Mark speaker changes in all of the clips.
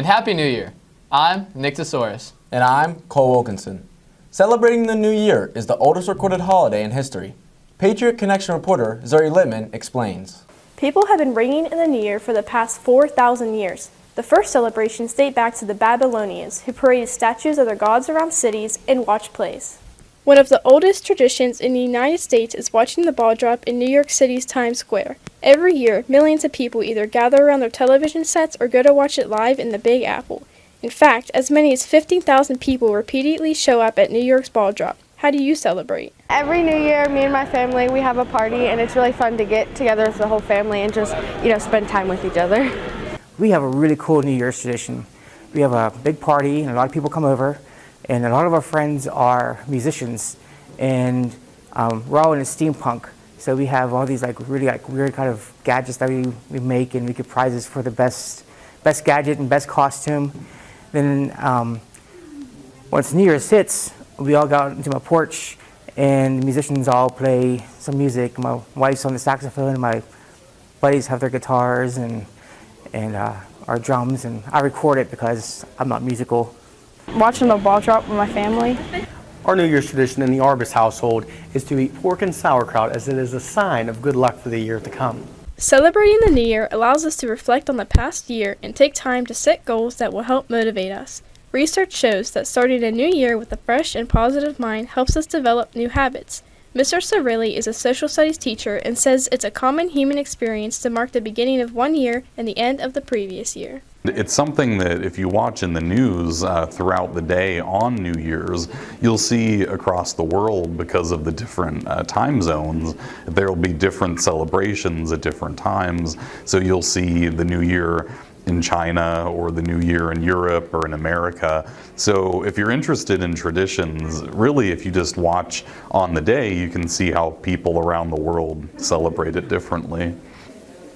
Speaker 1: and Happy New Year. I'm Nick Tesaurus.
Speaker 2: And I'm Cole Wilkinson. Celebrating the new year is the oldest recorded holiday in history. Patriot Connection reporter Zoe Littman explains.
Speaker 3: People have been ringing in the new year for the past 4,000 years. The first celebrations date back to the Babylonians, who paraded statues of their gods around cities and watched plays. One of the oldest traditions in the United States is watching the ball drop in New York City's Times Square. Every year, millions of people either gather around their television sets or go to watch it live in the Big Apple. In fact, as many as 15,000 people repeatedly show up at New York's ball drop. How do you celebrate?
Speaker 4: Every New Year, me and my family, we have a party, and it's really fun to get together as the whole family and just, spend time with each other.
Speaker 5: We have a really cool New Year's tradition. We have a big party, and a lot of people come over, and a lot of our friends are musicians, and we're all into steampunk. So we have all these really weird kind of gadgets that we make, and we get prizes for the best gadget and best costume. Then once New Year's hits, we all go out into my porch, and the musicians all play some music. My wife's on the saxophone, and my buddies have their guitars and our drums, and I record it because I'm not musical.
Speaker 4: Watching the ball drop with my family.
Speaker 6: Our New Year's tradition in the Arbus household is to eat pork and sauerkraut, as it is a sign of good luck for the year to come.
Speaker 3: Celebrating the new year allows us to reflect on the past year and take time to set goals that will help motivate us. Research shows that starting a new year with a fresh and positive mind helps us develop new habits. Mr. Cirilli is a social studies teacher and says it's a common human experience to mark the beginning of one year and the end of the previous year.
Speaker 7: It's something that if you watch in the news throughout the day on New Year's, you'll see across the world, because of the different time zones, there will be different celebrations at different times. So you'll see the New Year in China or the New Year in Europe or in America. So if you're interested in traditions, really if you just watch on the day, you can see how people around the world celebrate it differently.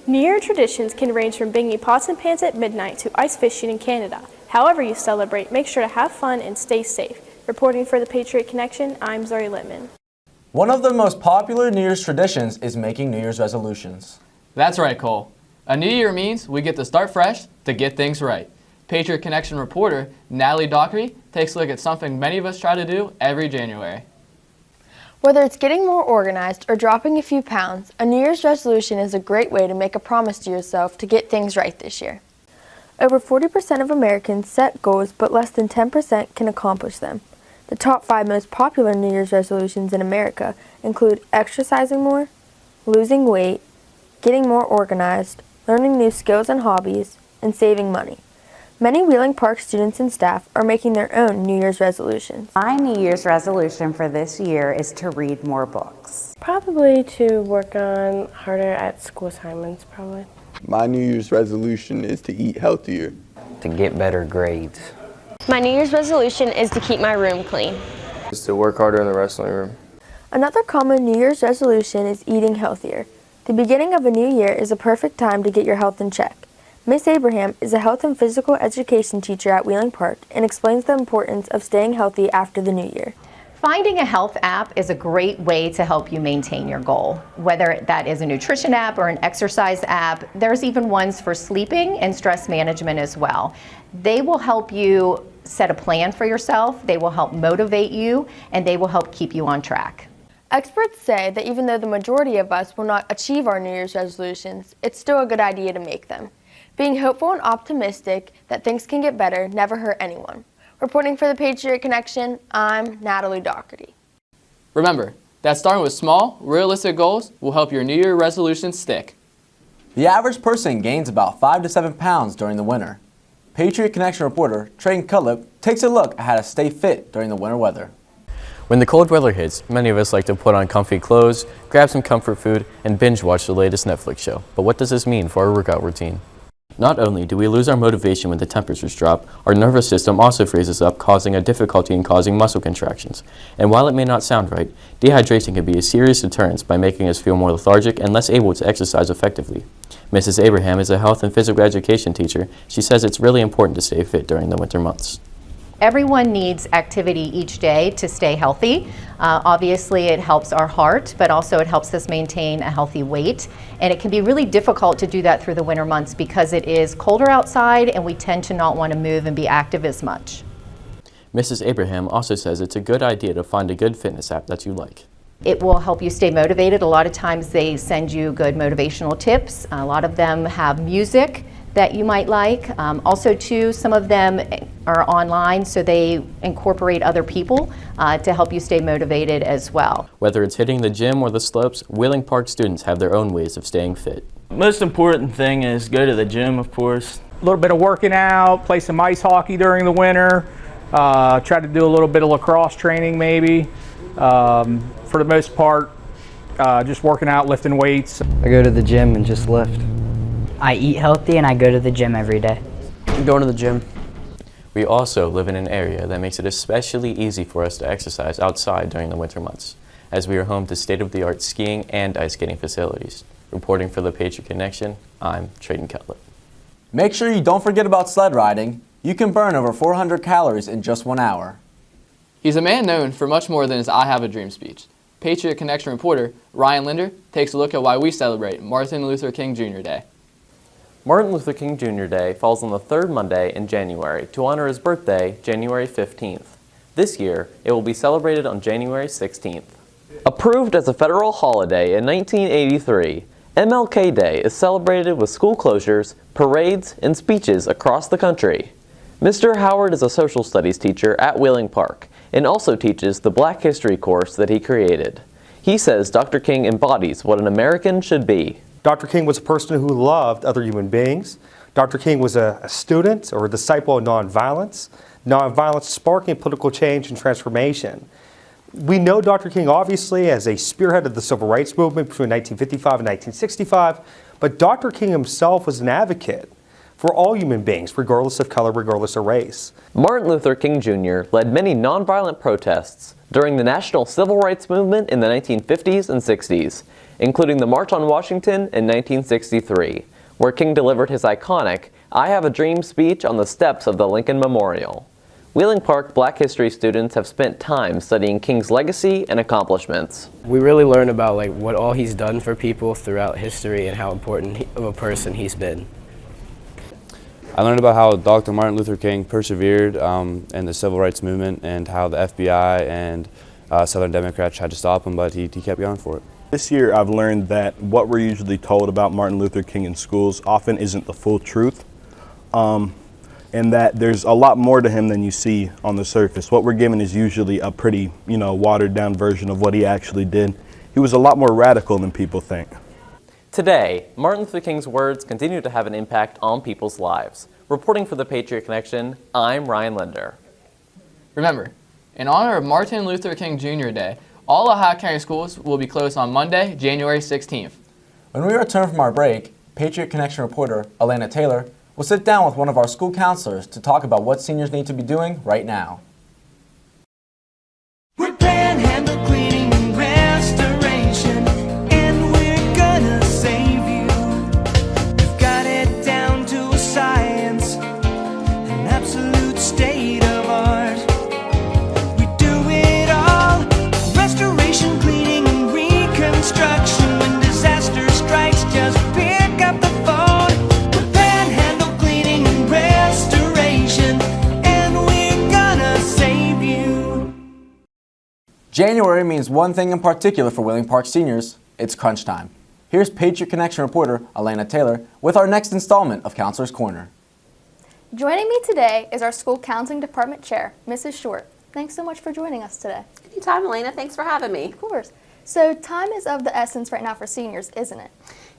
Speaker 3: New Year traditions can range from banging pots and pans at midnight to ice fishing in Canada. However you celebrate, make sure to have fun and stay safe. Reporting for the Patriot Connection, I'm Zoe Littman.
Speaker 2: One of the most popular New Year's traditions is making New Year's resolutions.
Speaker 1: That's right, Cole. A new year means we get to start fresh to get things right. Patriot Connection reporter Natalie Doherty takes a look at something many of us try to do every January.
Speaker 8: Whether it's getting more organized or dropping a few pounds, a New Year's resolution is a great way to make a promise to yourself to get things right this year. Over 40% of Americans set goals, but less than 10% can accomplish them. The top 5 most popular New Year's resolutions in America include exercising more, losing weight, getting more organized, learning new skills and hobbies, and saving money. Many Wheeling Park students and staff are making their own New Year's resolutions.
Speaker 9: My New Year's resolution for this year is to read more books.
Speaker 4: Probably to work on harder at school assignments, probably.
Speaker 10: My New Year's resolution is to eat healthier.
Speaker 11: To get better grades.
Speaker 12: My New Year's resolution is to keep my room clean.
Speaker 13: Is to work harder in the wrestling room.
Speaker 8: Another common New Year's resolution is eating healthier. The beginning of a new year is a perfect time to get your health in check. Miss Abraham is a health and physical education teacher at Wheeling Park and explains the importance of staying healthy after the new year.
Speaker 14: Finding a health app is a great way to help you maintain your goal. Whether that is a nutrition app or an exercise app, there's even ones for sleeping and stress management as well. They will help you set a plan for yourself, they will help motivate you, and they will help keep you on track.
Speaker 8: Experts say that even though the majority of us will not achieve our New Year's resolutions, it's still a good idea to make them. Being hopeful and optimistic that things can get better never hurt anyone. Reporting for the Patriot Connection, I'm Natalie Doherty.
Speaker 1: Remember that starting with small, realistic goals will help your New Year resolutions stick.
Speaker 2: The average person gains about 5 to 7 pounds during the winter. Patriot Connection reporter Trayton Cullip takes a look at how to stay fit during the winter weather.
Speaker 15: When the cold weather hits, many of us like to put on comfy clothes, grab some comfort food, and binge watch the latest Netflix show. But what does this mean for our workout routine? Not only do we lose our motivation when the temperatures drop, our nervous system also freezes up, causing a difficulty in causing muscle contractions. And while it may not sound right, dehydration can be a serious deterrent by making us feel more lethargic and less able to exercise effectively. Mrs. Abraham is a health and physical education teacher. She says it's really important to stay fit during the winter months.
Speaker 14: Everyone needs activity each day to stay healthy. Obviously, it helps our heart, but also it helps us maintain a healthy weight. And it can be really difficult to do that through the winter months because it is colder outside and we tend to not want to move and be active as much.
Speaker 15: Mrs. Abraham also says it's a good idea to find a good fitness app that you like.
Speaker 14: It will help you stay motivated. A lot of times they send you good motivational tips. A lot of them have music that you might like. Also too, some of them are online, so they incorporate other people to help you stay motivated as well.
Speaker 15: Whether it's hitting the gym or the slopes, Wheeling Park students have their own ways of staying fit.
Speaker 16: Most important thing is go to the gym, of course.
Speaker 17: A little bit of working out, play some ice hockey during the winter, try to do a little bit of lacrosse training maybe. For the most part, just working out, lifting weights.
Speaker 18: I go to the gym and just lift.
Speaker 19: I eat healthy and I go to the gym every day.
Speaker 18: I'm going to the gym.
Speaker 15: We also live in an area that makes it especially easy for us to exercise outside during the winter months, as we are home to state-of-the-art skiing and ice skating facilities. Reporting for the Patriot Connection, I'm Trayden Cutlip.
Speaker 2: Make sure you don't forget about sled riding. You can burn over 400 calories in just 1 hour.
Speaker 1: He's a man known for much more than his I Have a Dream speech. Patriot Connection reporter Ryan Linder takes a look at why we celebrate Martin Luther King Jr. Day.
Speaker 15: Martin Luther King Jr. Day falls on the third Monday in January to honor his birthday, January 15th. This year, it will be celebrated on January 16th. Approved as a federal holiday in 1983, MLK Day is celebrated with school closures, parades, and speeches across the country. Mr. Howard is a social studies teacher at Wheeling Park and also teaches the Black History course that he created. He says Dr. King embodies what an American should be.
Speaker 6: Dr. King was a person who loved other human beings. Dr. King was a student or a disciple of nonviolence sparking political change and transformation. We know Dr. King obviously as a spearhead of the civil rights movement between 1955 and 1965, but Dr. King himself was an advocate for all human beings, regardless of color, regardless of race.
Speaker 15: Martin Luther King Jr. led many nonviolent protests during the national civil rights movement in the 1950s and 60s, including the March on Washington in 1963, where King delivered his iconic I Have a Dream speech on the steps of the Lincoln Memorial. Wheeling Park Black History students have spent time studying King's legacy and accomplishments.
Speaker 11: We really learn about what all he's done for people throughout history and how important of a person he's been.
Speaker 20: I learned about how Dr. Martin Luther King persevered in the civil rights movement and how the FBI and Southern Democrats tried to stop him, but he kept going for it.
Speaker 21: This year I've learned that what we're usually told about Martin Luther King in schools often isn't the full truth, and that there's a lot more to him than you see on the surface. What we're given is usually a pretty, watered down version of what he actually did. He was a lot more radical than people think.
Speaker 15: Today, Martin Luther King's words continue to have an impact on people's lives. Reporting for the Patriot Connection, I'm Ryan Linder.
Speaker 1: Remember, in honor of Martin Luther King Jr. Day, all Ohio County schools will be closed on Monday, January 16th.
Speaker 2: When we return from our break, Patriot Connection reporter Elena Taylor will sit down with one of our school counselors to talk about what seniors need to be doing right now.
Speaker 22: We're panhandle cleaning and restoration, and we're gonna save you. We've got it down to a science, an absolute state of art. We do it all, restoration, cleaning, and reconstruction. When disaster strikes, just pick up the phone. We're panhandle cleaning and restoration, and we're gonna save you.
Speaker 2: January means one thing in particular for Wheeling Park seniors. It's crunch time. Here's Patriot Connection reporter Elena Taylor with our next installment of Counselor's Corner.
Speaker 23: Joining me today is our school counseling department chair, Mrs. Short. Thanks so much for joining us today.
Speaker 24: Anytime, Elena. Thanks for having me.
Speaker 23: Of course. So time is of the essence right now for seniors, isn't it?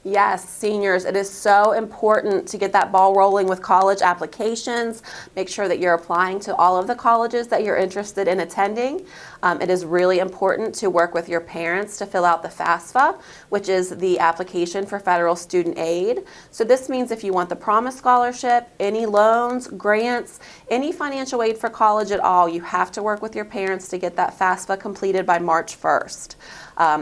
Speaker 24: Yes, seniors, it is so important to get that ball rolling with college applications. Make sure that you're applying to all of the colleges that you're interested in attending. It is really important to work with your parents to fill out the FAFSA, which is the application for federal student aid. So this means if you want the Promise Scholarship, any loans, grants, any financial aid for college at all, you have to work with your parents to get that FAFSA completed by March 1st.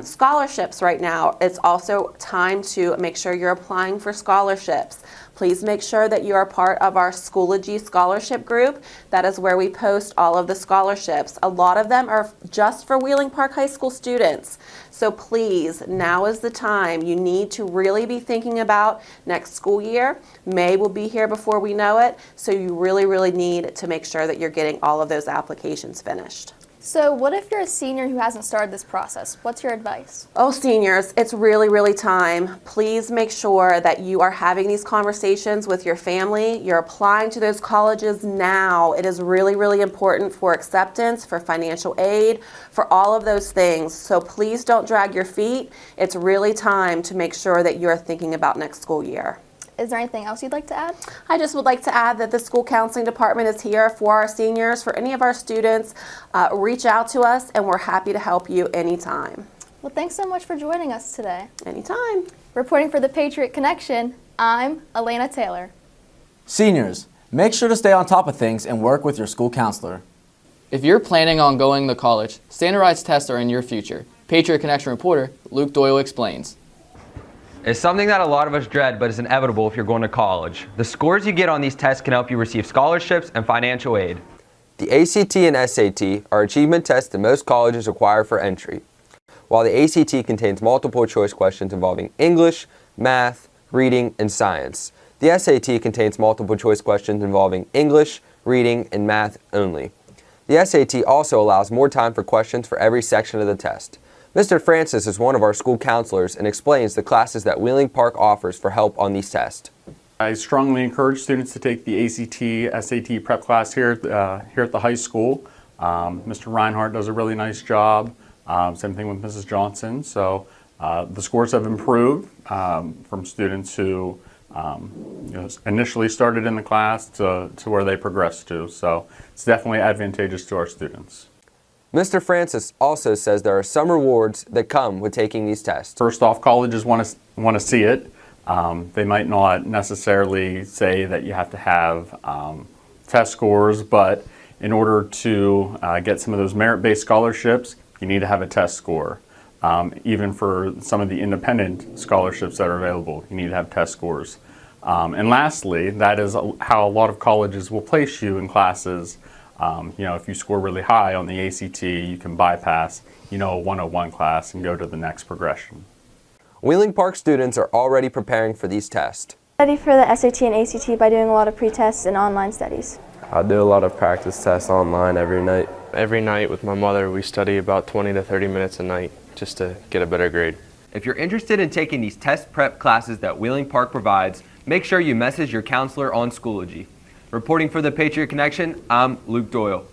Speaker 24: Scholarships right now, it's also time to make sure you're applying for scholarships. please make sure that you are part of our Schoology scholarship group. That is where we post all of the scholarships. A lot of them are just for Wheeling Park High School students. So please, now is the time. You need to really be thinking about next school year. May will be here before we know it, so you really need to make sure that you're getting all of those applications finished.
Speaker 23: So what if you're a senior who hasn't started this process? What's your advice?
Speaker 24: Oh, seniors, it's really time. Please make sure that you are having these conversations with your family. You're applying to those colleges now. It is really important for acceptance, for financial aid, for all of those things. So please don't drag your feet. It's really time to make sure that you're thinking about next school year.
Speaker 23: Is there anything else you'd like to add?
Speaker 24: I just would like to add that the school counseling department is here for our seniors. For any of our students, reach out to us and we're happy to help you anytime.
Speaker 23: Well, thanks so much for joining us today.
Speaker 24: Anytime.
Speaker 23: Reporting for the Patriot Connection, I'm Elena Taylor.
Speaker 2: Seniors, make sure to stay on top of things and work with your school counselor.
Speaker 1: If you're planning on going to college, standardized tests are in your future. Patriot Connection reporter Luke Doyle explains.
Speaker 3: It's something that a lot of us dread, but is inevitable if you're going to college. The scores you get on these tests can help you receive scholarships and financial aid.
Speaker 13: The ACT and SAT are achievement tests that most colleges require for entry. While the ACT contains multiple choice questions involving English, math, reading, and science, the SAT contains multiple choice questions involving English, reading, and math only. The SAT also allows more time for questions for every section of the test. Mr. Francis is one of our school counselors and explains the classes that Wheeling Park offers for help on these tests.
Speaker 5: I strongly encourage students to take the ACT, SAT prep class here at the high school. Mr. Reinhardt does a really nice job. Same thing with Mrs. Johnson. So the scores have improved from students who initially started in the class to where they progressed to. So it's definitely advantageous to our students.
Speaker 13: Mr. Francis also says there are some rewards that come with taking these tests.
Speaker 5: First off, colleges want to see it. They might not necessarily say that you have to have test scores, but in order to get some of those merit-based scholarships, you need to have a test score. Even for some of the independent scholarships that are available, you need to have test scores. And lastly, that is how a lot of colleges will place you in classes. If you score really high on the ACT, you can bypass, a 101 class and go to the next progression.
Speaker 13: Wheeling Park students are already preparing for these tests.
Speaker 4: Study for the SAT and ACT by doing a lot of pre-tests and online studies.
Speaker 13: I do a lot of practice tests online every night. Every night with my mother, we study about 20 to 30 minutes a night just to get a better grade.
Speaker 3: If you're interested in taking these test prep classes that Wheeling Park provides, make sure you message your counselor on Schoology. Reporting for the Patriot Connection, I'm Luke Doyle.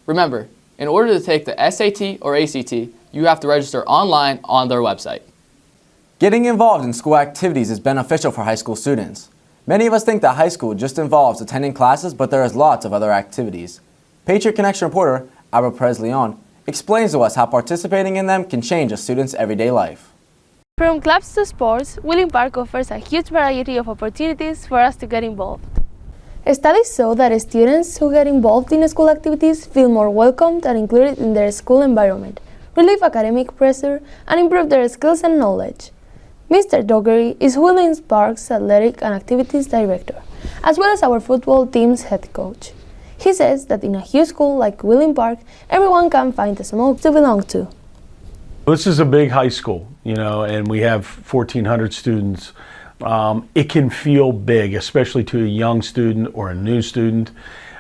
Speaker 1: Remember, in order to take the SAT or ACT, you have to register online on their website.
Speaker 2: Getting involved in school activities is beneficial for high school students. Many of us think that high school just involves attending classes, but there is lots of other activities. Patriot Connection reporter Albert Perez-Leon explains to us how participating in them can change a student's everyday life.
Speaker 7: From clubs to sports, Wheeling Park offers a huge variety of opportunities for us to get involved.
Speaker 8: Studies show that students who get involved in school activities feel more welcomed and included in their school environment, relieve academic pressure, and improve their skills and knowledge. Mr. Dougherty is Wheeling Park's Athletic and Activities Director, as well as our football team's head coach. He says that in a huge school like Wheeling Park, everyone can find a small to belong to.
Speaker 9: This is a big high school, and we have 1,400 students. It can feel big, especially to a young student or a new student.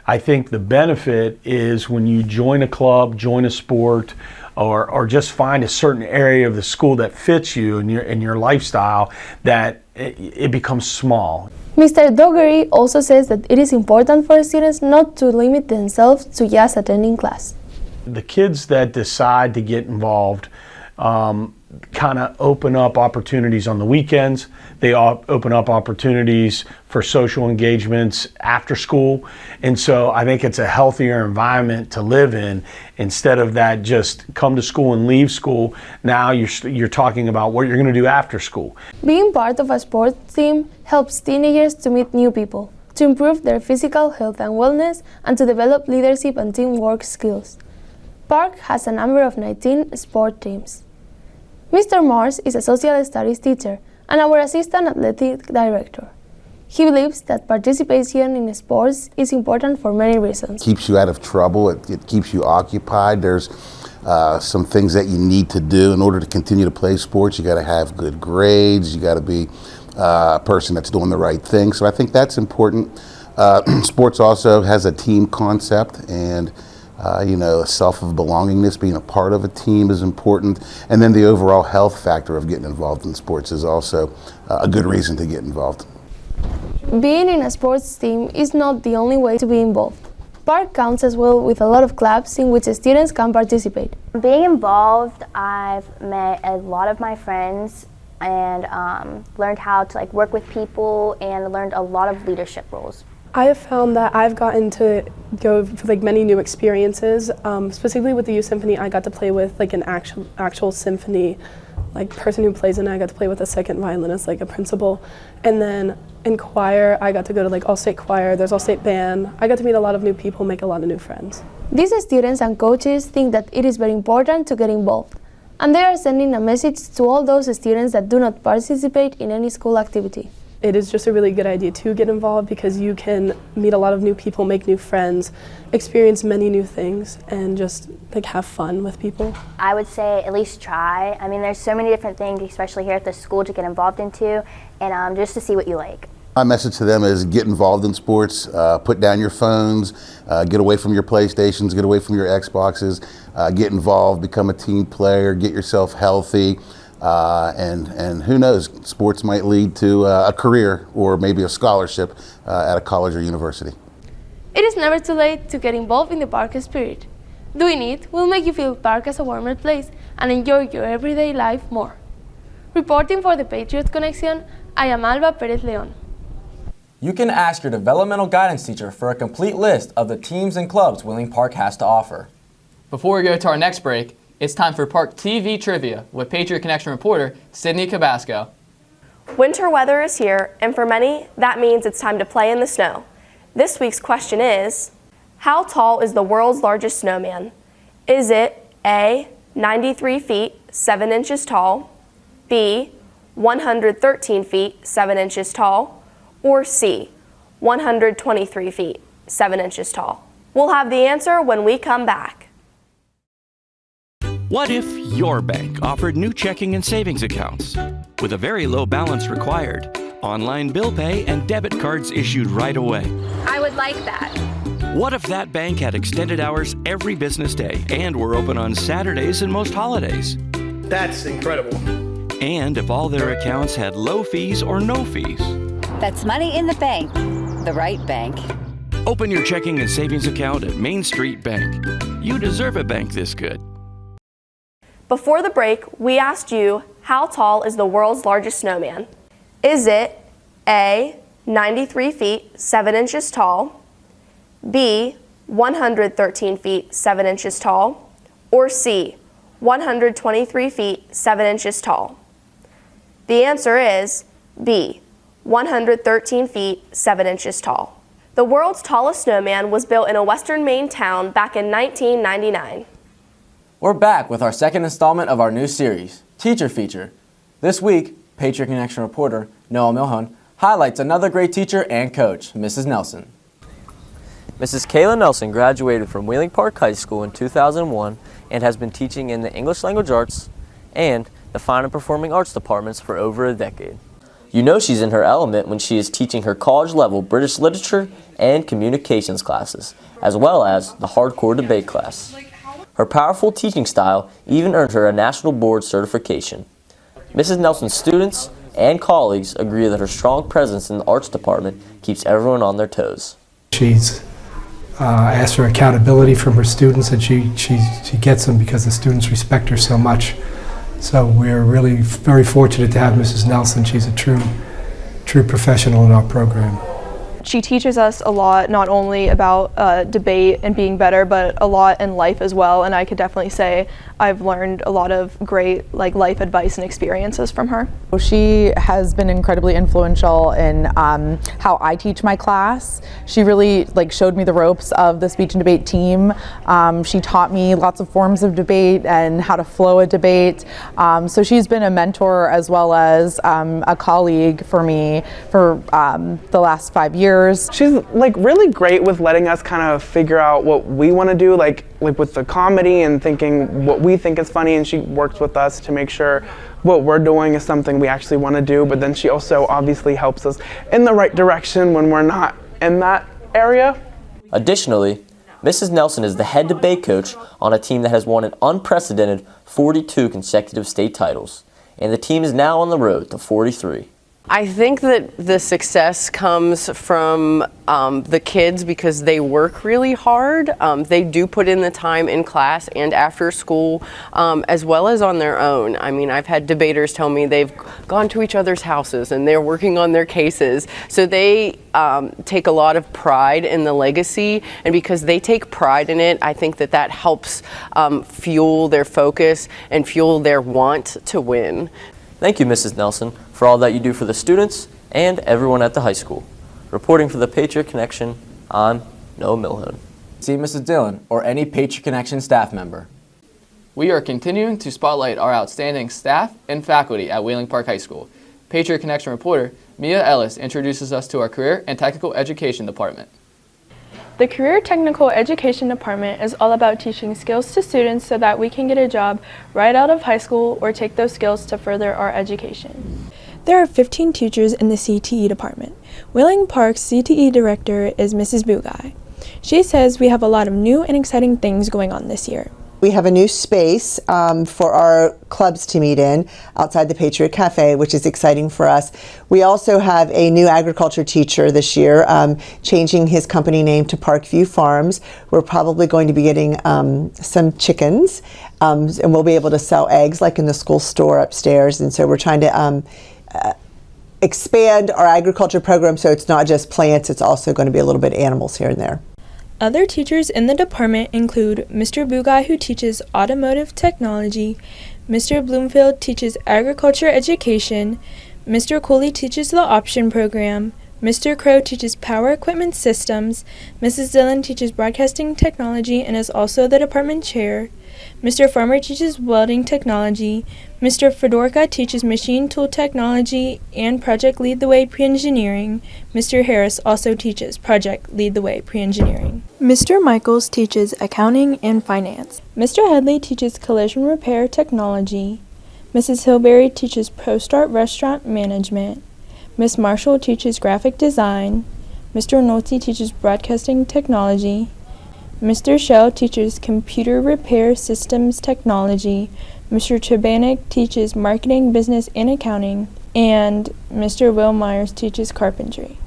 Speaker 9: I think the benefit is when you join a club, join a sport, or just find a certain area of the school that fits you and your lifestyle, that it becomes small.
Speaker 8: Mr. Dougherty also says that it is important for students not to limit themselves to just attending class.
Speaker 9: The kids that decide to get involved kind of open up opportunities on the weekends. They open up opportunities for social engagements after school. And so I think it's a healthier environment to live in instead of that just come to school and leave school. Now you're talking about what you're going to do after school.
Speaker 8: Being part of a sports team helps teenagers to meet new people, to improve their physical health and wellness, and to develop leadership and teamwork skills. Park has a number of 19 sport teams. Mr. Mars is a social studies teacher and our assistant athletic director.
Speaker 7: He believes that participation in sports is important for many reasons.
Speaker 10: Keeps you out of trouble, it keeps you occupied. There's some things that you need to do in order to continue to play sports. You got to have good grades, you got to be a person that's doing the right thing. So I think that's important. Sports also has a team concept, and a self of belongingness, being a part of a team is important. And then the overall health factor of getting involved in sports is also a good reason to get involved.
Speaker 7: Being in a sports team is not the only way to be involved. Park counts as well with a lot of clubs in which students can participate.
Speaker 12: Being involved, I've met a lot of my friends and learned how to work with people and learned a lot of leadership roles.
Speaker 14: I have found that I've gotten to go for many new experiences. Specifically with the youth symphony, I got to play with an actual symphony person who plays in it. I got to play with a second violinist, a principal. And then in choir, I got to go to all-state choir, there's all-state band. I got to meet a lot of new people, make a lot of new friends.
Speaker 7: These students and coaches think that it is very important to get involved. And they are sending a message to all those students that do not participate in any school activity.
Speaker 14: It is just a really good idea to get involved because you can meet a lot of new people, make new friends, experience many new things, and just have fun with people.
Speaker 12: I would say at least try. I mean, there's so many different things, especially here at the school, to get involved into, and just to see what you like.
Speaker 10: My message to them is get involved in sports, put down your phones, get away from your PlayStations, get away from your Xboxes, get involved, become a team player, get yourself healthy. And who knows, sports might lead to a career or maybe a scholarship at a college or university.
Speaker 7: It is never too late to get involved in the park spirit. Doing it will make you feel park as a warmer place and enjoy your everyday life more. Reporting for the Patriot Connection, I am Alba Perez Leon.
Speaker 2: You can ask your developmental guidance teacher for a complete list of the teams and clubs Wheeling Park has to offer.
Speaker 1: Before we go to our next break, it's time for Park TV Trivia with Patriot Connection reporter Sydney Cabasco.
Speaker 16: Winter weather is here, and for many, that means it's time to play in the snow. This week's question is, how tall is the world's largest snowman? Is it A, 93 feet, 7 inches tall, B, 113 feet, 7 inches tall, or C, 123 feet, 7 inches tall? We'll have the answer when we come back.
Speaker 25: What if your bank offered new checking and savings accounts with a very low balance required, online bill pay, and debit cards issued right away?
Speaker 26: I would like that.
Speaker 25: What if that bank had extended hours every business day and were open on Saturdays and most holidays?
Speaker 27: That's incredible.
Speaker 25: And if all their accounts had low fees or no fees?
Speaker 28: That's money in the bank, the right bank.
Speaker 25: Open your checking and savings account at Main Street Bank. You deserve a bank this good.
Speaker 16: Before the break, we asked you, how tall is the world's largest snowman? Is it A, 93 feet, 7 inches tall, B, 113 feet, 7 inches tall, or C, 123 feet, 7 inches tall? The answer is B, 113 feet, 7 inches tall. The world's tallest snowman was built in a western Maine town back in 1999.
Speaker 2: We're back with our second installment of our new series, Teacher Feature. This week, Patriot Connection reporter Noah Milhon highlights another great teacher and coach, Mrs. Nelson.
Speaker 29: Mrs. Kayla Nelson graduated from Wheeling Park High School in 2001 and has been teaching in the English Language Arts and the Fine and Performing Arts departments for over a decade. You know she's in her element when she is teaching her college-level British literature and communications classes, as well as the hardcore debate class. Her powerful teaching style even earned her a national board certification. Mrs. Nelson's students and colleagues agree that her strong presence in the arts department keeps everyone on their toes.
Speaker 30: She's asked for accountability from her students, and she gets them because the students respect her so much. So we're really very fortunate to have Mrs. Nelson. She's a true professional in our program.
Speaker 16: She teaches us a lot, not only about debate and being better, but a lot in life as well. And I could definitely say I've learned a lot of great life advice and experiences from her.
Speaker 6: She has been incredibly influential in how I teach my class. She really showed me the ropes of the speech and debate team. She taught me lots of forms of debate and how to flow a debate. So she's been a mentor as well as a colleague for me for the last 5 years.
Speaker 11: She's really great with letting us kind of figure out what we want to do, like with the comedy and thinking what we think is funny, and she works with us to make sure what we're doing is something we actually want to do, but then she also obviously helps us in the right direction when we're not in that area.
Speaker 29: Additionally, Mrs. Nelson is the head debate coach on a team that has won an unprecedented 42 consecutive state titles, and the team is now on the road to 43.
Speaker 15: I think that the success comes from the kids because they work really hard. They do put in the time in class and after school, as well as on their own. I mean, I've had debaters tell me they've gone to each other's houses and they're working on their cases. So they take a lot of pride in the legacy, and because they take pride in it, I think that that helps fuel their focus and fuel their want to win.
Speaker 29: Thank you, Mrs. Nelson, for all that you do for the students and everyone at the high school. Reporting for the Patriot Connection, I'm Noah Milhone.
Speaker 2: See Mrs. Dillon or any Patriot Connection staff member.
Speaker 1: We are continuing to spotlight our outstanding staff and faculty at Wheeling Park High School. Patriot Connection reporter Mia Ellis introduces us to our Career and Technical Education Department.
Speaker 17: The Career Technical Education Department is all about teaching skills to students so that we can get a job right out of high school or take those skills to further our education.
Speaker 18: There are 15 teachers in the CTE department. Wheeling Park's CTE director is Mrs. Bugai. She says we have a lot of new and exciting things going on this year.
Speaker 19: We have a new space for our clubs to meet in outside the Patriot Cafe, which is exciting for us. We also have a new agriculture teacher this year, changing his company name to Parkview Farms. We're probably going to be getting some chickens, and we'll be able to sell eggs like in the school store upstairs. And so we're trying to expand our agriculture program so it's not just plants, it's also going to be a little bit animals here and there.
Speaker 18: Other teachers in the department include Mr. Bugai, who teaches automotive technology, Mr. Bloomfield teaches agriculture education, Mr. Cooley teaches the option program, Mr. Crow teaches power equipment systems, Mrs. Dillon teaches broadcasting technology and is also the department chair, Mr. Farmer teaches welding technology, Mr. Fedorka teaches machine tool technology and Project Lead the Way pre-engineering. Mr. Harris also teaches Project Lead the Way pre-engineering. Mr. Michaels teaches accounting and finance. Mr. Headley teaches collision repair technology. Mrs. Hilberry teaches ProStart restaurant management. Miss Marshall teaches graphic design. Mr. Nolte teaches broadcasting technology. Mr. Shell teaches computer repair systems technology, Mr. Chabanek teaches marketing, business, and accounting, and Mr. Will Myers teaches carpentry.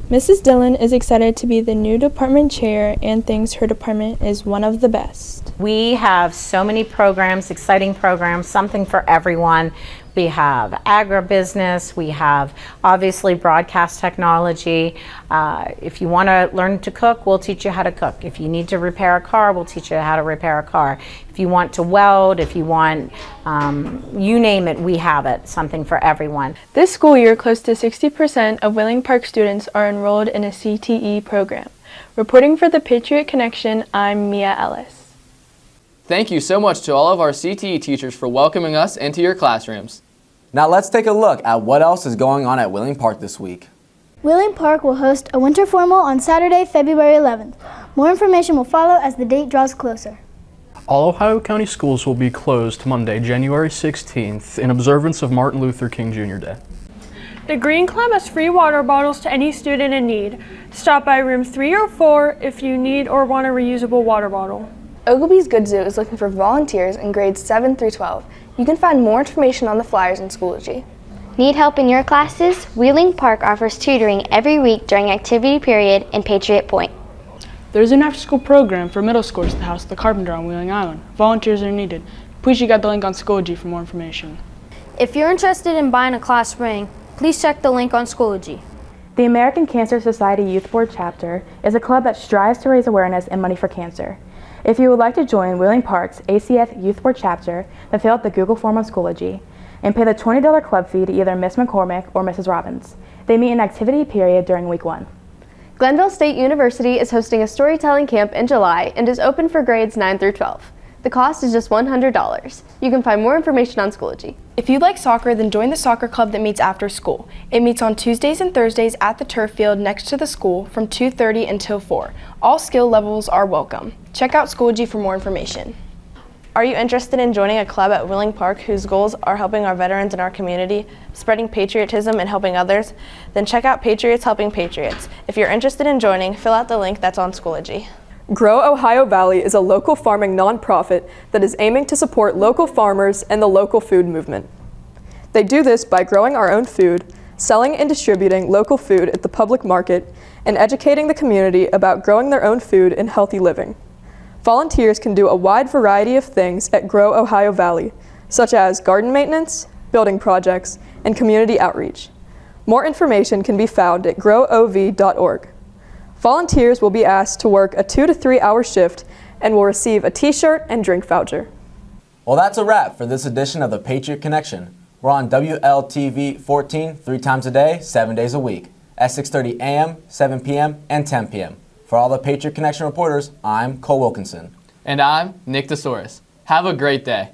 Speaker 18: Mrs. Dillon is excited to be the new department chair and thinks her department is one of the best.
Speaker 20: We have so many programs, exciting programs, something for everyone. We have agribusiness, we have obviously broadcast technology. If you want to learn to cook, we'll teach you how to cook. If you need to repair a car, we'll teach you how to repair a car. If you want to weld, if you want, you name it, we have it, something for everyone.
Speaker 17: This school year, close to 60% of Wheeling Park students are enrolled in a CTE program. Reporting for the Patriot Connection, I'm Mia Ellis.
Speaker 1: Thank you so much to all of our CTE teachers for welcoming us into your classrooms.
Speaker 2: Now let's take a look at what else is going on at Wheeling Park this week.
Speaker 21: Wheeling Park will host a winter formal on Saturday, February 11th. More information will follow as the date draws closer.
Speaker 26: All Ohio County schools will be closed Monday, January 16th in observance of Martin Luther King Jr. Day.
Speaker 27: The Green Club has free water bottles to any student in need. Stop by room 304 if you need or want a reusable water bottle.
Speaker 16: Ogilvy's Good Zoo is looking for volunteers in grades 7 through 12. You can find more information on the flyers in Schoology.
Speaker 12: Need help in your classes? Wheeling Park offers tutoring every week during activity period in Patriot Point.
Speaker 31: There's an after-school program for middle schoolers at the House of the Carpenter on Wheeling Island. Volunteers are needed. Please check out the link on Schoology for more information.
Speaker 21: If you're interested in buying a class ring, please check the link on Schoology.
Speaker 3: The American Cancer Society Youth Board Chapter is a club that strives to raise awareness and money for cancer. If you would like to join Wheeling Park's ACF Youth Board Chapter, then fill out the Google form on Schoology and pay the $20 club fee to either Miss McCormick or Mrs. Robbins. They meet an activity period during week 1.
Speaker 16: Glenville State University is hosting a storytelling camp in July and is open for grades 9 through 12. The cost is just $100. You can find more information on Schoology.
Speaker 4: If you like soccer, then join the soccer club that meets after school. It meets on Tuesdays and Thursdays at the turf field next to the school from 2:30 until 4. All skill levels are welcome. Check out Schoology for more information.
Speaker 5: Are you interested in joining a club at Wheeling Park whose goals are helping our veterans in our community, spreading patriotism and helping others? Then check out Patriots Helping Patriots. If you're interested in joining, fill out the link that's on Schoology.
Speaker 8: Grow Ohio Valley is a local farming nonprofit that is aiming to support local farmers and the local food movement. They do this by growing our own food, selling and distributing local food at the public market, and educating the community about growing their own food and healthy living. Volunteers can do a wide variety of things at Grow Ohio Valley, such as garden maintenance, building projects, and community outreach. More information can be found at growov.org. Volunteers will be asked to work a 2 to 3 hour shift and will receive a t-shirt and drink voucher.
Speaker 2: Well, that's a wrap for this edition of the Patriot Connection. We're on WLTV 14 3 times a day, 7 days a week, at 6:30 a.m., 7 p.m., and 10 p.m. For all the Patriot Connection reporters, I'm Cole Wilkinson.
Speaker 1: And I'm Nick DeSoris. Have a great day.